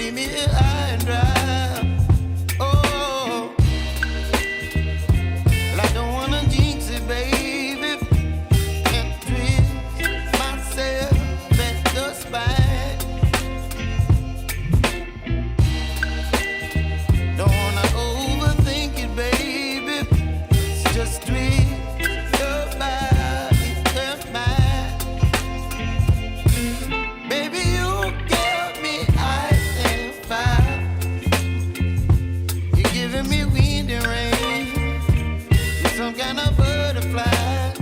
leave me here high and dry. Oh, well, I don't wanna jinx it, baby, and twist myself at the spine. Don't wanna overthink it, baby. It's just twist your body and mine. Baby, you give me ice and fire. You're giving me wind and rain. You're some kind of butterfly.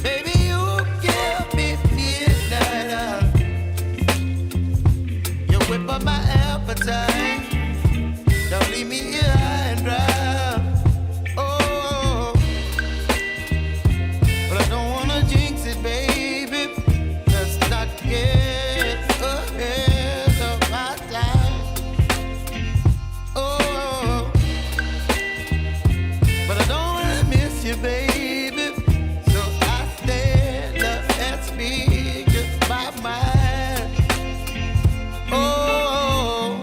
Baby, you give me midnight. You whip up my appetite. Don't leave me here high and dry. Oh, but I don't wanna jinx it, baby. Let's not get ahead of my time. Oh, but I don't wanna miss you, baby. So I stand up and speak my mind. Oh.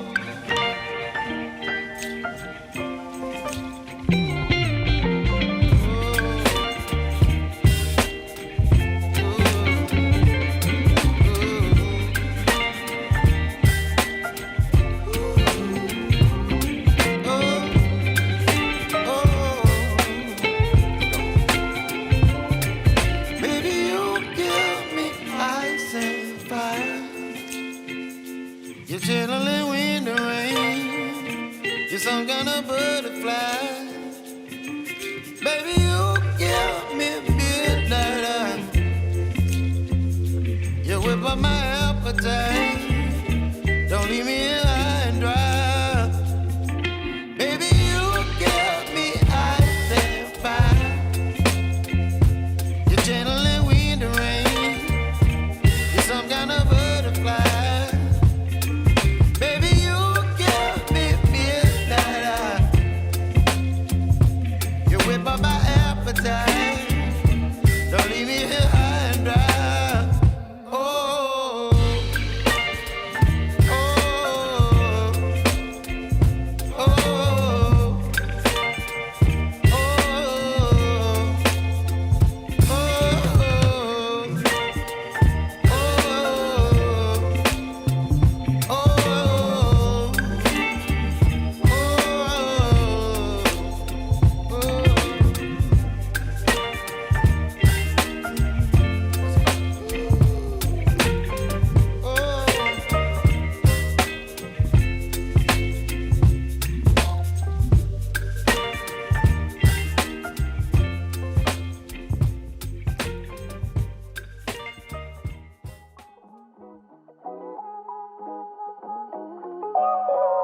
Baby, you give me ice and fire. You're chilling wind and rain. You're some kind of butterfly. Baby, you give me midnight. You whip up my appetite. Don't leave me here high and dry. Baby, you give me ice and fire. You're channeling wind and rain. You're some kind of butterfly. Baby, you give me midnight. You whip up my appetite. Don't leave me here high and dry. Oh, oh, oh, oh, Oh.